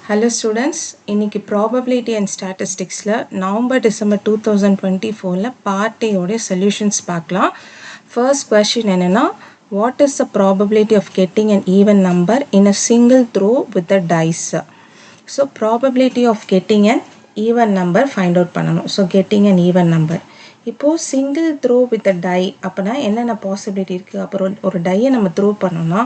Hello students, இன்னைக்கு probability and statisticsல November December 2024ல part A உடைய solutions பார்க்கலாம். First question என்னன்னா, what is the probability of getting an even number in a single throw with the dice? So probability of getting an even number find out பண்ணணும். So getting an even number. இப்போ single throw with tie அப்போனா என்னென்ன possibility இருக்குது. அப்புறம் ஒரு டையை நம்ம throw பண்ணோம்னா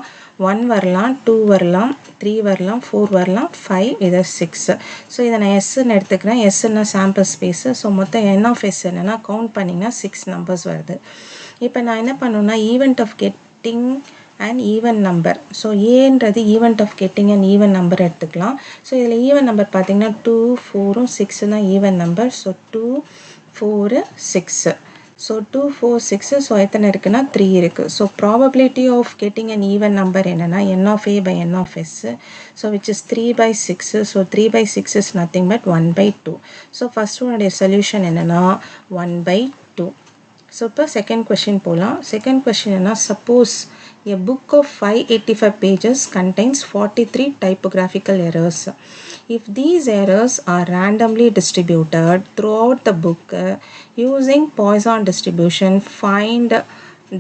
1 வரலாம், 2 வரலாம், 3 வரலாம், 4 வரலாம், 5 இதை 6. ஸோ இதை நான் எஸ்ன்னு எடுத்துக்கிறேன். எஸ்ன்னா சாம்பிள் ஸ்பேஸு. ஸோ மொத்தம் என் ஆஃப் எஸ் என்னென்னா கவுண்ட் பண்ணிங்கன்னா 6 நம்பர்ஸ் வருது. இப்போ நான் என்ன பண்ணணும்னா event of getting and even number. So ஏன்றது event of getting and even number எடுத்துக்கலாம். ஸோ இதில் ஈவன் நம்பர் பார்த்தீங்கன்னா 2, 4, 6 தான் even number. So 2, 4, 6. So 2, 4, 6. So எத்தனை இருக்குன்னா 3 இருக்கு. So probability of getting an even number என்னன்னா n of a by n of s. So which is 3 by 6. So 3 by 6 is nothing but 1 by 2. So first one solution என்னன்னா 1 by 2. So இப்போ second question போலாம். Second question என்னன்னா suppose a book of 585 pages contains 43 typographical errors. If these errors are randomly distributed throughout the book using Poisson distribution, find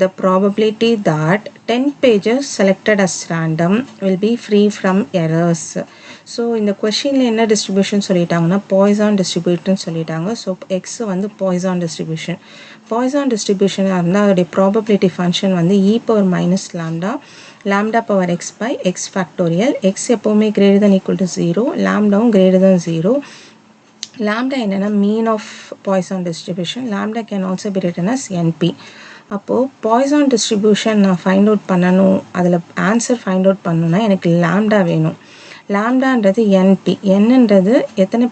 the probability that 10 pages selected as random will be free from errors. So இந்த கொஷினில் என்ன distribution சொல்லிட்டாங்கன்னா Poisson distribution சொல்லிட்டாங்க. So X வந்து Poisson distribution. Poisson டிஸ்ட்ரிபியூஷனாக இருந்தால் அதோடைய probability function வந்து e power minus lambda, lambda power X by X factorial. X எப்போவுமே கிரேட்டர் தென் ஈக்குவல் டு 0, லாம்டாவும் கிரேட்டர் தென் 0. லாம்டா என்னென்னா mean of Poisson distribution. Lambda can also be written as NP. அப்போது Poisson distribution நான் find out பண்ணணும், அதில் answer find out பண்ணணுன்னா எனக்கு lambda வேணும். லாம்டான்றது என்பி. என்னன்றது எத்தனை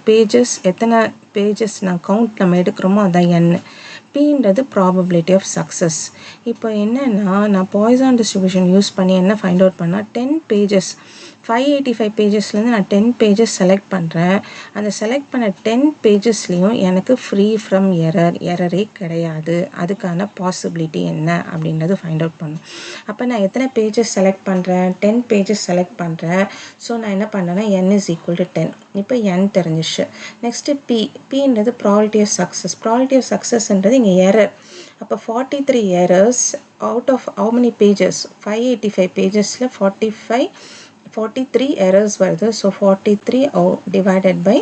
பேஜஸ் நான் கவுண்ட் நம்ம எடுக்கிறோமோ அதான் என். பின்றது ப்ராபபிலிட்டி ஆஃப் சக்ஸஸ். இப்போ என்னென்னா நான் பாய்சான் டிஸ்ட்ரிபியூஷன் யூஸ் பண்ணி என்ன ஃபைண்ட் அவுட் பண்ணால் 10 பேஜஸ் 585 பேஜஸ்லேருந்து நான் 10 பேஜஸ் செலக்ட் பண்ணுறேன். அந்த செலக்ட் பண்ண 10 பேஜஸ்லேயும் எனக்கு ஃப்ரீ ஃப்ரம் எரரே கிடையாது. அதுக்கான பாசிபிலிட்டி என்ன அப்படின்றது ஃபைண்ட் அவுட் பண்ணும். அப்போ நான் எத்தனை பேஜஸ் செலக்ட் பண்ணுறேன், 10 பேஜஸ் செலக்ட் பண்ணுறேன். ஸோ நான் என்ன பண்ணுறேன்னா n is equal to 10. இப்போ n தெரிஞ்சிச்சு. நெக்ஸ்ட்டு பின்றது probability of success. Probability of சக்ஸஸ்ன்றது இங்கே எரர். அப்போ 43 errors out of how many pages 585 பேஜஸில் 43 errors வருது. So 43 divided by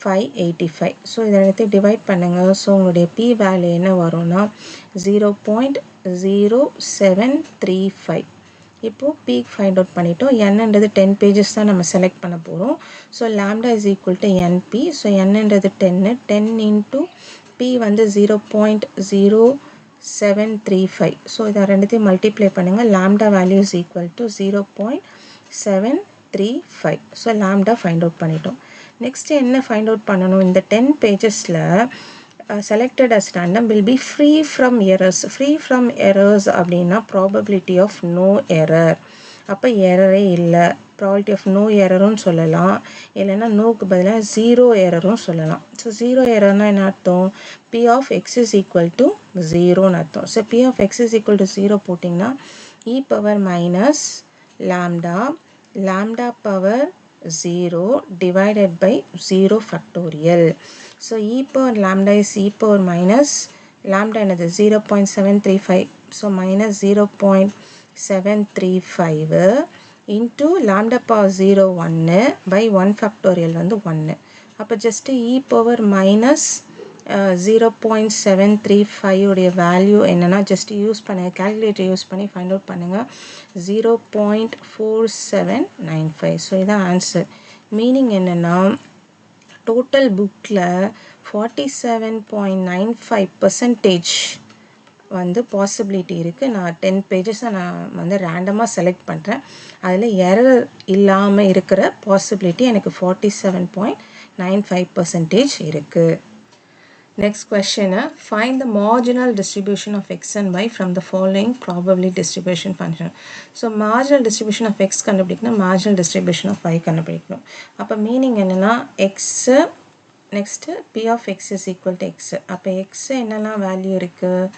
585. ஸோ இதை எடுத்து டிவைட் பண்ணுங்கள். ஸோ உங்களுடைய பி வேல்யூ என்ன வரும்னா 0.0735. இப்போது பி ஃபைண்ட் அவுட் பண்ணிட்டோம். என்னன்றது 10 பேஜஸ் தான் நம்ம செலக்ட் பண்ண போகிறோம். So lambda is equal to NP. So என்னன்றது 10 இன்ட்டு பி வந்து 0.0735. ஸோ இதை ரெண்டுத்தையும் மல்டிப்ளை பண்ணுங்கள். Lambda value is equal to 0.735. So lambda find out பண்ணிட்டோம். நெக்ஸ்ட்டு என்ன ஃபைண்ட் அவுட் பண்ணணும், இந்த 10 பேஜஸில் selected as random will be free from errors. Free from errors அப்படின்னா probability of no error. அப்போ எரரே இல்லை. ப்ராபபிலிட்டி ஆஃப் நோ எரரும் சொல்லலாம், இல்லைன்னா நோக்கு பதிலாக 0 எரரும் சொல்லலாம். ஸோ 0 எரர்னால் என்ன அர்த்தம், P of X is equal to 0ன்னு அர்த்தம். So P of X is equal to 0 போட்டிங்கன்னா e power minus lambda power 0 divided by 0 factorial. So e power lambda is e power minus lambda என்னது 0.735. So minus 0.735 into lambda power 0 1 by 1 factorial வந்து 1. அப்போ just e power minus 0.735 உடைய value என்னன்னா just use பண்ணுங்க, calculator use பண்ணி find out பண்ணுங்க. 0.4795. So இதான் answer. Meaning என்னன்னா டோட்டல் புக்கில் 47.95% வந்து பாசிபிலிட்டி இருக்குது. நான் 10 பேஜஸை நான் வந்து ரேண்டமாக செலக்ட் பண்ணுறேன். அதில் எரர் இல்லாமல் இருக்கிற பாசிபிலிட்டி எனக்கு 47.95% இருக்குது. Next question, find the marginal distribution of x and y from the following probability distribution function. So marginal distribution of x கண்டுபிடிக்கணும், marginal distribution of y கண்டுபிடிக்கணும். அப்போ மீனிங் என்னென்னா x next p of x is equal to x. அப்போ x என்னெல்லாம் value இருக்குது,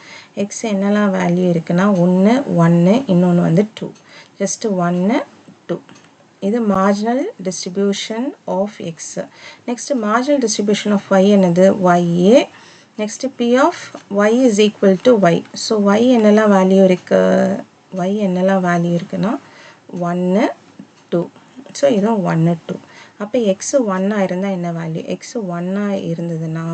x என்னெல்லாம் value இருக்குன்னா 1 1, இன்னொன்று வந்து 2, ஜஸ்ட்டு 1 2. இது marginal distribution of x. Next marginal distribution of y என்னது ya. Next p of y is equal to y. So y என்னெல்லாம் வேல்யூ இருக்கு, y என்னெல்லாம் வேல்யூ இருக்குன்னா 1 2. ஸோ இதுவும் 1 2. அப்போ எக்ஸ் 1 இருந்தால் என்ன வேல்யூ, எக்ஸ் 1 இருந்ததுன்னா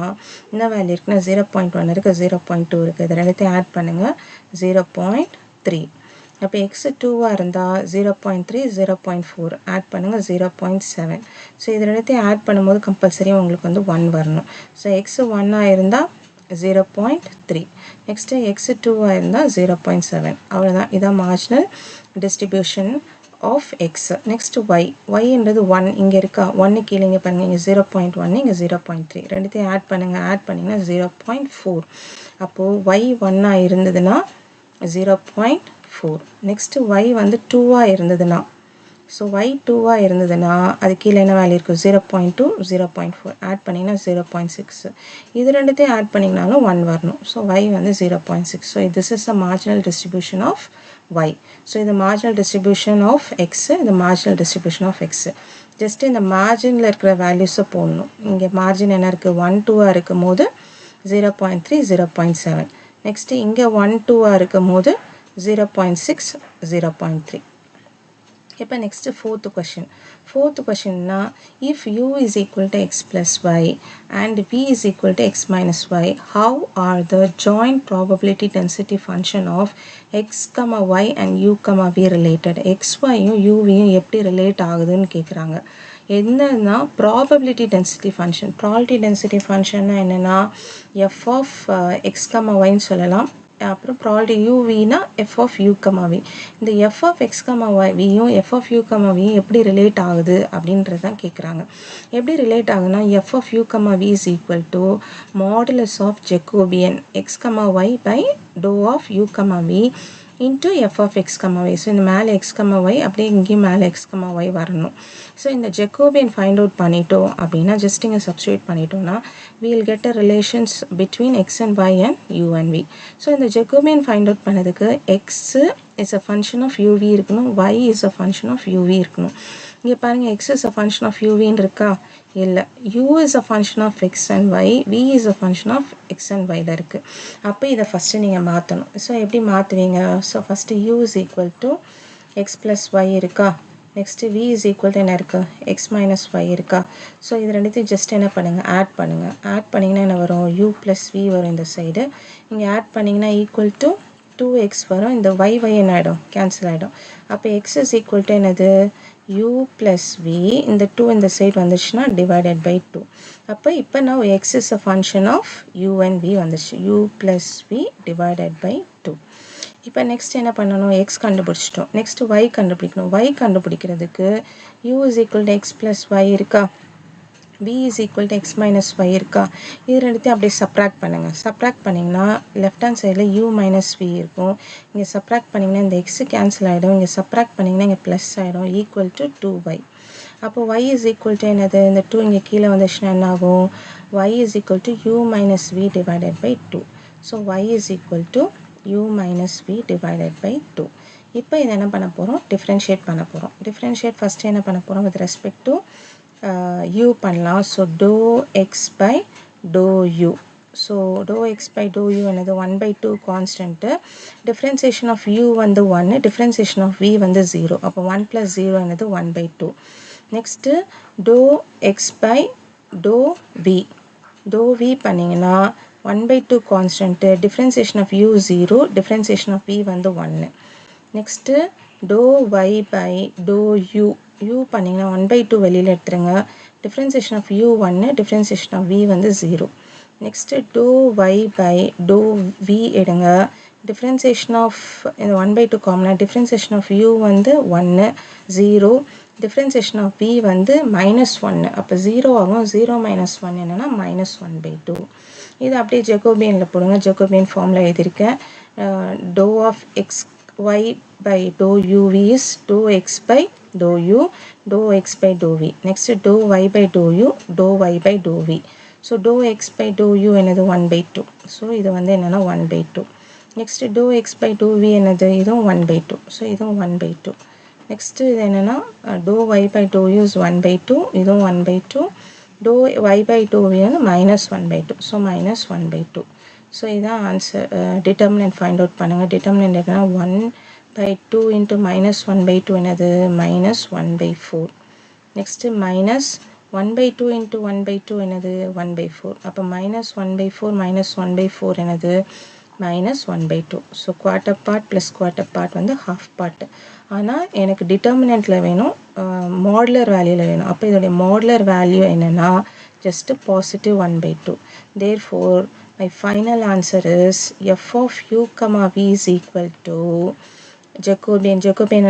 என்ன வேல்யூ இருக்குன்னா 0.1 இருக்குது, 0.2 இருக்குது. இது ரெண்டுத்தையும் ஆட் பண்ணுங்கள் 0.3. அப்போ எக்ஸ் 2 இருந்தால் 0.3 0.4 ஆட் பண்ணுங்கள் 0.7. ஸோ இது ரெண்டுத்தையும் ஆட் பண்ணும்போது கம்பல்சரி உங்களுக்கு வந்து 1 வரணும். ஸோ எக்ஸ் 1 இருந்தால் 0.3. நெக்ஸ்ட்டு எக்ஸ் 2 இருந்தால் 0.7. அவ்வளோதான், இதான் marginal distribution of x. Next y. y என்றது 1 இங்கே இருக்கா, 1 கீழே இங்கே பாருங்க, இங்கே 0.1 இங்கே 0.3. ரெண்டுத்தையும் ஆட் பண்ணுங்க, ஆட் பண்ணிங்கன்னா 0.4. அப்போது y 1 இருந்ததுன்னா 0.4. நெக்ஸ்ட் y வந்து 2 இருந்ததுன்னா, ஸோ y 2 இருந்ததுன்னா அது கீழே என்ன வேல்யூ இருக்குது 0.2 0.4 ஆட் பண்ணிங்கன்னா 0.6. இது ரெண்டுத்தையும் ஆட் பண்ணிங்கனாலும் 1 வரணும். ஸோ y வந்து 0.6. So this is the marginal distribution of y. So the marginal distribution of x, the marginal distribution of x. Just in the margin இருக்கிற values போடணும். இங்கே margin என்ன இருக்கு 1 2 இருக்கும் போது 0.3 0.7. Next இங்கே 1 2 இருக்கும் போது 0.6 0.3. இப்போ next fourth question. Fourth question na, if u is equal to x plus y and v is equal to x minus y, how are the joint probability density function of x comma y and u comma v related? x y யும் u v யும் எப்படி relate ஆகுதுன்னு கேட்குறாங்க. என்னன்னா probability density function. probability density function என்னன்னா f of x comma y ன்னு சொல்லலாம். அப்புறம் probability u v னா f of u comma v. இந்த f of x comma y v யும் f of u comma v எப்படி ரிலேட் ஆகுது அப்படின்றது தான் கேட்குறாங்க. எப்படி ரிலேட் ஆகுதுன்னா f of u comma v is equal to modulus of Jacobian x comma y by dou of u comma v into f of x comma y. So இந்த மேலே x comma y அப்படியே இங்கேயும் மேலே x comma y வரணும். So இந்த Jacobian find out பண்ணிட்டோம் அப்படின்னா just இங்கே சப்ஸ்டியூட் பண்ணிட்டோம்னா we will get a relations between x and y and u and v. So இந்த Jacobian find out பண்ணதுக்கு x is a function of uv இருக்கணும், y is a function of uv இருக்கணும். இங்கே பாருங்க x is a function of uv இருக்கா, இல்லை, u is a function of x and y, v is a function of x and y ல இருக்கு. அப்போ இதை ஃபஸ்ட்டு நீங்கள் மாற்றணும். ஸோ எப்படி மாற்றுவீங்க, so first u is equal to x plus y இருக்கா, next v is equal to என்ன இருக்குது x minus y இருக்கா. ஸோ இது ரெண்டுத்தையும் ஜஸ்ட் என்ன பண்ணுங்கள் ஆட் பண்ணுங்கள். ஆட் பண்ணிங்கன்னா என்ன வரும் u plus v வரும் இந்த சைடு. இங்கே ஆட் பண்ணிங்கன்னா ஈக்குவல் டு 2x வரும். இந்த y என்ன ஆகிடும் கேன்சல் ஆகிடும். அப்போ x is equal to என்னது u plus v, இந்த 2 இந்த சைடு வந்துச்சுன்னா divided by 2. அப்போ இப்போ நான் x is a function of u and v வந்துச்சு, u plus v divided by 2. இப்போ நெக்ஸ்ட் என்ன பண்ணணும், x கண்டுபிடிச்சிட்டோம். நெக்ஸ்ட் y கண்டுபிடிக்கணும். y கண்டுபிடிக்கிறதுக்கு u is equal to x plus y இருக்கா, v is equal to x minus y இருக்கா. இது ரெண்டுத்தையும் அப்படியே சப்ராக்ட் பண்ணுங்கள். சப்ராக்ட் பண்ணிங்கன்னா லெஃப்ட் ஹேண்ட் சைடில் u minus v இருக்கும். இங்கே சப்ராக்ட் பண்ணிங்கன்னா இந்த x கேன்சல் ஆகிடும். இங்கே சப்ராக்ட் பண்ணிங்கன்னா இங்கே ப்ளஸ் ஆகிடும், ஈக்குவல் டு 2y. அப்போ y is equal to என்னது, இந்த 2 இங்கே கீழே வந்துச்சுன்னா என்ன ஆகும், y is equal to u minus v divided by 2. So y is equal to u minus v divided by 2. இப்போ இதை என்ன பண்ண போகிறோம், டிஃப்ரென்ஷியேட் பண்ண போகிறோம். டிஃப்ரென்ஷியேட் ஃபஸ்ட்டு என்ன பண்ண போகிறோம் வித் ரெஸ்பெக்ட் டு u பண்ணலாம். So dou x by dou u. So dou x by dou u என்னது 1/2 கான்ஸ்டன்ட்டு. டிஃப்ரென்சியேஷன் ஆஃப் u வந்து 1, டிஃப்ரென்சியேஷன் ஆஃப் v வந்து 0. அப்போ 1 + 0 என்னது 1/2. Next dou x by dou v. dou v பண்ணிங்கன்னா 1/2 constant, differentiation of u 0, differentiation of v வந்து 1. Next dou y by dou u. u பண்ணிங்கன்னா 1/2 வெளியில் எடுத்துருங்க, differentiation of u 1, differentiation of v வந்து 0. Next dou y by dou v எடுங்க, differentiation of இந்த 1/2 காமனாக, differentiation of u வந்து 1 0, differentiation of v வந்து -1. அப்போ 0 ஆகும், 0 - 1 என்னென்னா -1/2. இது அப்படியே ஜெகோபியனில் போடுங்க. ஜெகோபியன் ஃபார்மில் எழுதியிருக்கேன். dou of x y by dou u v is dou x by dou u, dou x by dou v. Next dou y by dou u, dou y by dou v. So dou x by dou u என்னது 1/2. So இது வந்து என்னென்னா 1/2. Next dou x by dou v என்னது இதுவும் 1/2. So இதுவும் 1/2. Next இது என்னென்னா dou y by dou u is 1/2, இதுவும் 1/2, dou y by dou v வந்து -1/2, ஸோ -1/2. ஸோ இதான் ஆன்சர். டிட்டர்மினன்ட் ஃபைண்ட் அவுட் பண்ணுங்கள். டிட்டர்மினன்ட் என்னன்னா 1/2 இன்ட்டு -1/2 என்னது -1/4. நெக்ஸ்ட்டு -1/2 இன்ட்டு 1/2 என்னது 1/4. அப்போ -1/4 -1/4 என்னது -1/2. So quarter part plus quarter part வந்து ஹாஃப் பார்ட். ஆனால் எனக்கு டிட்டர்மினண்ட்டில் வேணும், மாடுலர் வேல்யூவில் வேணும். அப்போ இதோடைய மாடுலர் வேல்யூ என்னென்னா just positive 1/2. Therefore, my final answer is f of u comma v is equal to Jacobian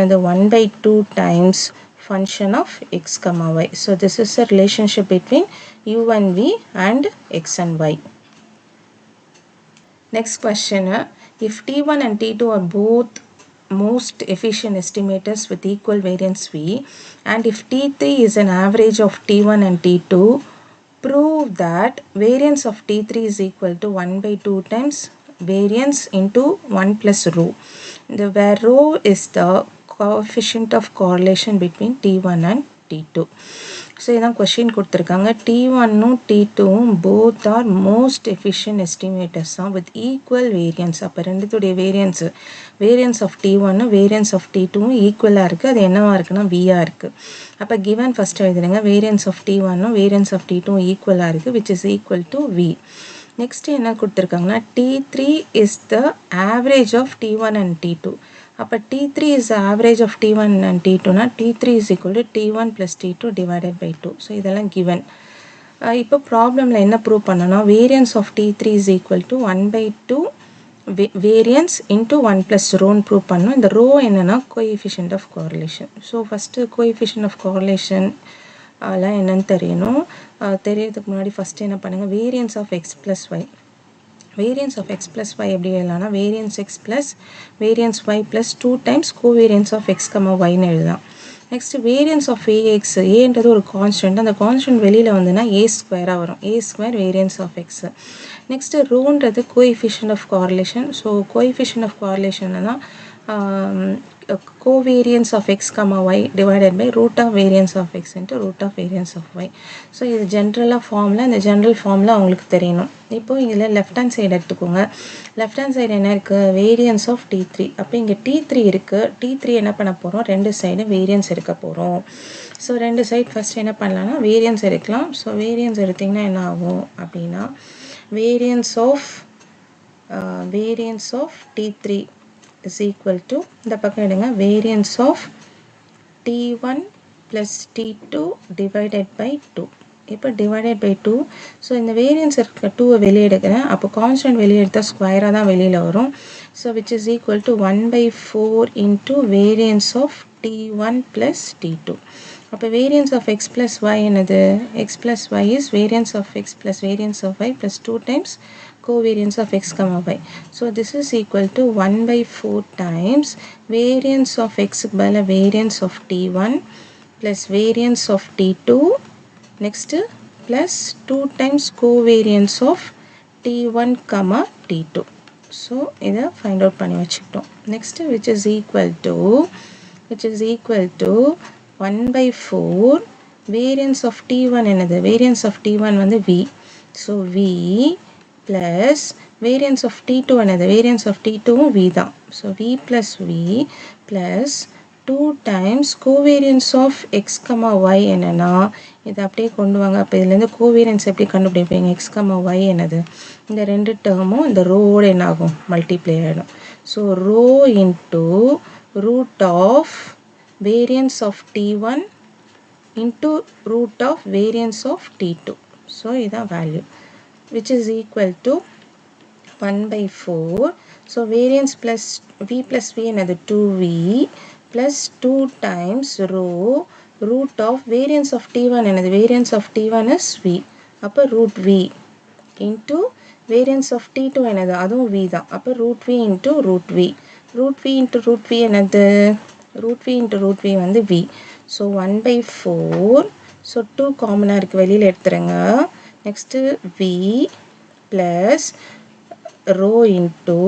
வந்து 1/2 times function of x comma y. So this is the relationship between u and v and x and y. Next question, if T1 and T2 are both most efficient estimators with equal variance v, and if T3 is an average of T1 and T2, prove that variance of T3 is equal to 1/2 times variance into 1 plus rho, where rho is the coefficient of correlation between T1 and T2. So இதான் question கொடுத்துருக்காங்க. T1ம் T2ம் both are most efficient estimators தான் with equal variance. அப்போ ரெண்டுத்துடைய variance of T1ம் variance of T2ம் ஈக்குவலாக இருக்குது. அது என்னவாக இருக்குன்னா வியாக இருக்குது. அப்போ கிவன் ஃபஸ்ட் எழுதுறங்க, வேரியன்ஸ் ஆஃப் T1ம் வேரியன்ஸ் ஆஃப் T2ம் ஈக்குவலாக இருக்குது, which is equal to V. Next என்ன கொடுத்துருக்காங்கன்னா T3 is the average of T1 and T2. அப்போ T3 is the average of T1 and T2 னா T3 is equal to T1 plus T2 divided by 2. So இதெல்லாம் given. இப்போ ப்ராப்ளமில் என்ன prove பண்ணனா variance of T3 is equal to 1/2 variance into 1 plus ரோன்னு prove பண்ணோம். இந்த ரோ என்னென்னா coefficient of correlation. So first coefficient of correlation அதெல்லாம் என்னென்னு தெரியணும். தெரியறதுக்கு முன்னாடி ஃபஸ்ட்டு என்ன பண்ணுங்கள், variance of x plus y. variance of x plus y எப்படி எழுதலாம்னா variance x plus variance y plus 2 times covariance of x comma y ன்னு எழுதலாம். நெக்ஸ்ட் வேரியன்ஸ் ஆஃப் ax, ஏன்றது ஒரு கான்ஸ்டன்ட், அந்த கான்ஸ்டன்ட் வெளியில் வந்துன்னா a ஸ்கொயராக வரும், a square variance of x. Next ரோன்றது coefficient of correlation. So coefficient of கோரிலேஷன்னா covariance of x comma y divided by root of variance of x into root of variance of y. So இது ஜென்ரலாக ஃபார்மில், இந்த general ஃபார்மில் அவங்களுக்கு தெரியணும். இப்போது இதில் லெஃப்ட் ஹேண்ட் சைடு எடுத்துக்கோங்க. லெஃப்ட் ஹேண்ட் சைடு என்ன இருக்குது, வேரியன்ஸ் ஆஃப் T3. அப்போ இங்கே T3 இருக்குது. T3 என்ன பண்ண போகிறோம், ரெண்டு சைடு வேரியன்ஸ் எடுக்க போகிறோம். ஸோ ரெண்டு சைடு ஃபஸ்ட் என்ன பண்ணலான்னா வேரியன்ஸ் எடுக்கலாம். ஸோ வேரியன்ஸ் எடுத்திங்கன்னா என்ன ஆகும் அப்படின்னா variance of T3 is equal to, இந்த பக்கம் எடுங்க, variance of T1 plus T2 divided by 2. இப்போ divided by 2. ஸோ இந்த வேரியன்ஸ் இருக்க 2 வெளியே எடுக்கிறேன். அப்போ கான்ஸ்டன்ட் வெளியே எடுத்தால் ஸ்கொயராக தான் வெளியில் வரும். So which is equal to 1/4 into variance of T1 plus T2. அப்போ variance of x plus y என்னது, x plus y is variance of x plus variance of y plus 2 times covariance of x comma y. So this is equal to 1/4 times variance of x by variance of T1 plus variance of T2, next plus 2 times covariance of T1 comma T2. So இதை find out பண்ணி வச்சுக்கிட்டோம். Next which is equal to 1/4 variance of T1 என்னது, variance of T1 வந்து V. So V plus variance of T2 என்னது, variance of T2 V தான். So V plus V plus 2 times covariance of x comma y என்னன்னா, இதை அப்படியே கொண்டு வாங்க. அப்போ இதுலேருந்து கோவேரியன்ஸ் எப்படி கண்டுபிடிப்பீங்க, x comma y என்னது, இந்த ரெண்டு டேர்மும் இந்த ரோவோடு என்ன ஆகும், மல்டிப்ளை ஆகிடும். So rho into root of variance of T1 into root of variance of T2. So இதான் value, which is equal to 1/4. So variance plus V plus V என்னது 2V plus 2 times rho root of variance of T1 என்னது, variance of T1 is V. அப்போ root V into variance of T2 என்னது, அதுவும் V தான். அப்போ root V into root V. root V into root V என்னது, root V into root V வந்து V. So 1/4. So 2 காமனாக இருக்குது, வெளியில் எடுத்துருங்க. Next V plus rho into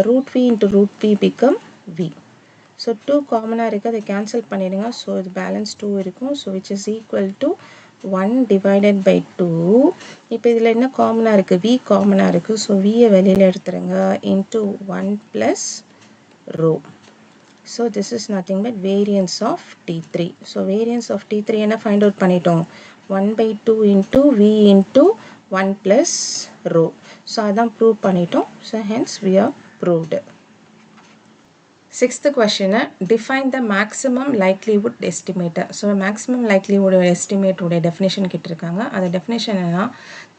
root V into root V become V. So 2 காமனாக இருக்குது, அதை cancel பண்ணிடுங்க. ஸோ இது பேலன்ஸ் 2 இருக்கும். So which is equal to 1 divided by 2. இப்போ இதில் என்ன காமனாக இருக்குது? v காமனாக இருக்குது. ஸோ வியை வெளியில் எடுத்துருங்க. Into 1 plus rho. So this is nothing but variance of T3. So variance of T3 என்ன find out பண்ணிட்டோம்? 1 by 2 into V into 1 plus rho. So அதான் prove பண்ணிட்டோம். So hence we are proved. Sixth question, define the maximum likelihood estimator. So maximum likelihood estimate உடைய definition கிட்டிருக்காங்க. அது definition என்னன்னா,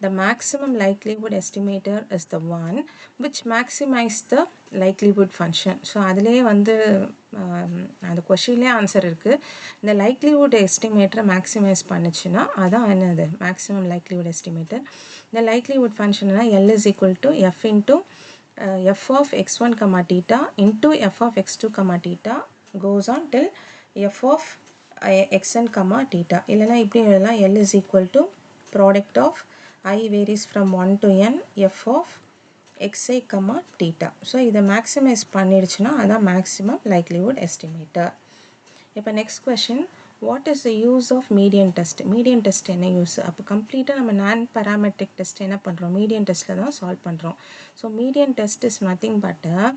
the maximum likelihood estimator is the one which maximize the likelihood function. So அதிலே வந்து அந்த questionலே answer இருக்கு. இந்த likelihood estimator maximize பண்ணுச்சுன்னா அதான் என்னது maximum likelihood estimator. இந்த likelihood function L is equal to F into f of x1 comma theta into f of x2 comma theta goes on till f of xn comma theta. இல்லைனா இப்படி எழுதலாம், L is equal to product of I varies from 1 to n f of xi comma theta. So இதை maximize பண்ணிடுச்சுன்னா அதான் maximum likelihood estimator. இப்போ next question, what is the use of median test? Median test என்ன use? அப்போ கம்ப்ளீட்டாக நம்ம நான் parametric test என்ன பண்ணுறோம்? median testல தான் சால்வ் பண்ணுறோம். So median test is nothing but a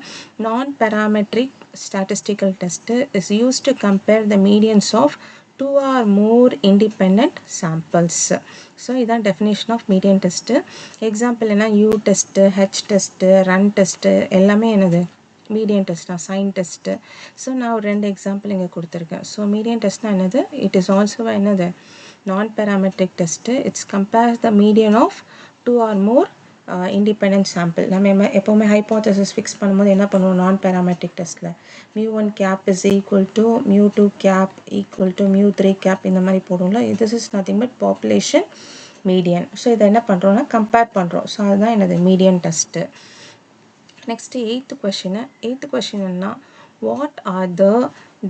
non-parametric statistical test is used to compare the medians of 2 or more independent samples. So இதான் definition of median test. Example என்ன? U test, H test, run test எல்லாமே என்னது median test தான், sign test. So நான் ஒரு 2 example இங்கே கொடுத்துருக்கேன். So median டெஸ்ட்னா என்னது? இட் இஸ் ஆல்சோ என்னது nonparametric test. It's compares the median of 2 or more independent sample. நம்ம எப்போவுமே ஹைப்போதசிஸ் ஃபிக்ஸ் பண்ணும்போது என்ன பண்ணுவோம்? நான் பேராமெட்ரிக் டெஸ்ட்டில் μ1 cap is equal to μ2 cap equal to μ3 cap இந்த மாதிரி போடுவோம்ல. This is nothing but population median. So இதை என்ன பண்ணுறோம்னா கம்பேர் பண்ணுறோம். ஸோ அதுதான் என்னது median test. Next, eighth question என்ன? What are the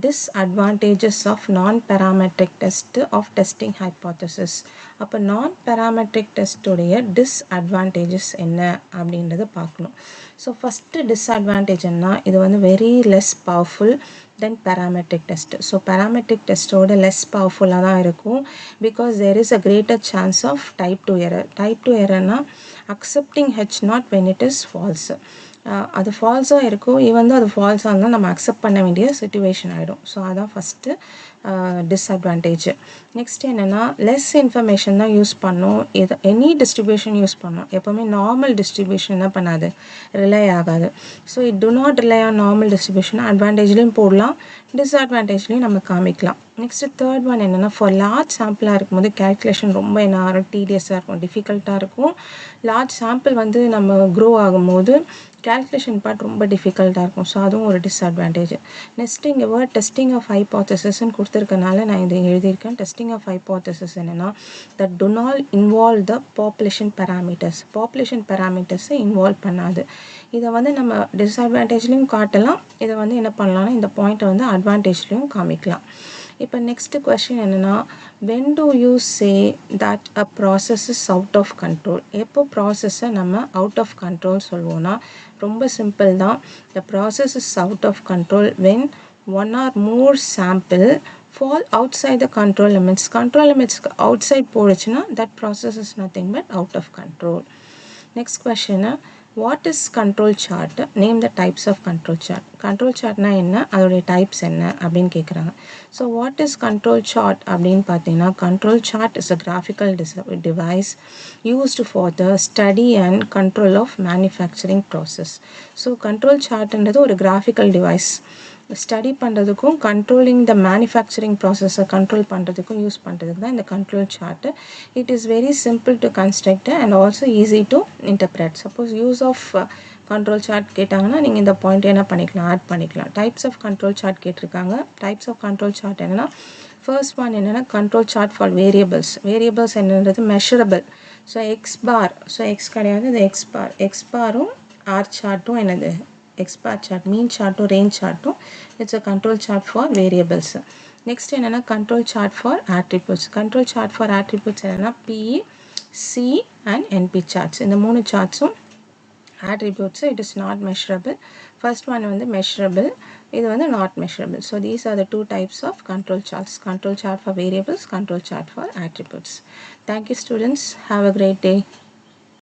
disadvantages of non-parametric test of testing hypothesis? அப்போ non-parametric test உடைய disadvantages என்ன அப்படின்றத பார்க்கணும். ஸோ ஃபஸ்ட்டு disadvantage என்ன? இது வந்து very less powerful than parametric test. So parametric test ஓட less powerful தான் இருக்கும், because there is a greater chance of type 2 error. Type 2 errorனா accepting H not when it is false. அது ஃபால்ஸாக இருக்கும், even தான் அது ஃபால்ஸாக இருந்தால் நம்ம அக்செப்ட் பண்ண வேண்டிய சுச்சுவேஷன் ஆகிடும். ஸோ அதான் ஃபஸ்ட்டு டிஸ்அட்வான்டேஜ். நெக்ஸ்ட் என்னென்னா லெஸ் இன்ஃபர்மேஷன் தான் யூஸ் பண்ணோம். இது எனி டிஸ்ட்ரிபியூஷன் யூஸ் பண்ணோம். எப்போவுமே நார்மல் டிஸ்ட்ரிபியூஷன் என்ன பண்ணாது, ரிலை ஆகாது. So it do not rely on normal distribution. அட்வான்டேஜ்லேயும் போடலாம், டிஸ்அட்வான்டேஜ்லேயும் நம்ம காமிக்கலாம். நெக்ஸ்ட் தேர்ட் ஒன் என்னென்னா, ஃபார் லார்ஜ் சாம்பிளாக இருக்கும்போது கேல்குலேஷன் ரொம்ப என்ன ஆகும், டிடிஎஸ்ஸாக இருக்கும், டிஃபிகல்ட்டாக இருக்கும். லார்ஜ் சாம்பிள் வந்து நம்ம க்ரோ ஆகும்போது calculation part ரொம்ப டிஃபிகல்ட்டாக இருக்கும். ஸோ அதுவும் ஒரு டிஸ்அட்வான்டேஜ். நெக்ஸ்ட் இங்கே வேர்ட் டெஸ்டிங் ஆஃப் ஹைபோதசிஸ்ன்னு கொடுத்துருக்கனால நான் இதை எழுதியிருக்கேன். டெஸ்டிங் ஆஃப் ஹைபோதசிஸ் என்னென்னா, that do not involve the population parameters. Population பேராமீட்டர்ஸை இன்வால்வ் பண்ணாது. இதை வந்து நம்ம டிஸ்அட்வான்டேஜ்லையும் காட்டலாம், இதை வந்து என்ன பண்ணலாம்னா இந்த பாயிண்ட்டை வந்து அட்வான்டேஜ்லையும் காமிக்கலாம். இப்போ நெக்ஸ்ட் கொஸ்டின் என்னென்னா, when do you say that a process is out of control? எப்போ ப்ராசஸை நம்ம அவுட் ஆஃப் கண்ட்ரோல் சொல்லுவோம்னா, ரொம்ப சிம்பிள் தான். the process is out of control when one or more sample fall outside the control limits. control limits outside போடுச்சுன்னா that process is nothing but out of control. next question, what is control chart? name the types of control chart. control chartனா என்ன, அதோடைய types என்ன அப்படின்னு கேட்குறாங்க. So what is control chart அப்படின்னு பார்த்தீங்கன்னா, control chart is a graphical device used for the study and control of manufacturing process. So control சார்ட்ன்றது ஒரு graphical device. Study பண்ணுறதுக்கும் கண்ட்ரோலிங் த மேனுஃபேக்சரிங் ப்ராசஸை கண்ட்ரோல் பண்ணுறதுக்கும் யூஸ் பண்ணுறதுக்கு தான் இந்த control chart. It is very simple to construct and also easy to interpret. Suppose use of control chart கேட்டாங்கன்னா நீங்கள் இந்த பாயிண்ட் என்ன பண்ணிக்கலாம், ஆட் பண்ணிக்கலாம். டைப்ஸ் ஆஃப் கண்ட்ரோல் சார்ட் கேட்டிருக்காங்க. டைப்ஸ் ஆஃப் கண்ட்ரோல் சார்ட் என்னென்னா, ஃபர்ஸ்ட் ஒன் என்னென்னா control chart for variables. Variables என்னன்றது measurable. So x bar, so x கிடையாது, இது எக்ஸ் பார். எக்ஸ் பாரும் ஆர் சார்ட்டும் என்னது, எக்ஸ் பார் சார்ட், மீன் சார்ட்டும் ரேஞ்ச் சார்ட்டும் it's a control chart for variables. Next என்னென்னா control chart for attributes. Control chart for attributes என்னென்னா p, c and np charts. இந்த 3 சார்ட்ஸும் attributes, it is not measurable. First one வந்து measurable, இது வந்து not measurable. So these are the two types of control charts. Control chart for variables, control chart for attributes. Thank you students. Have a great day.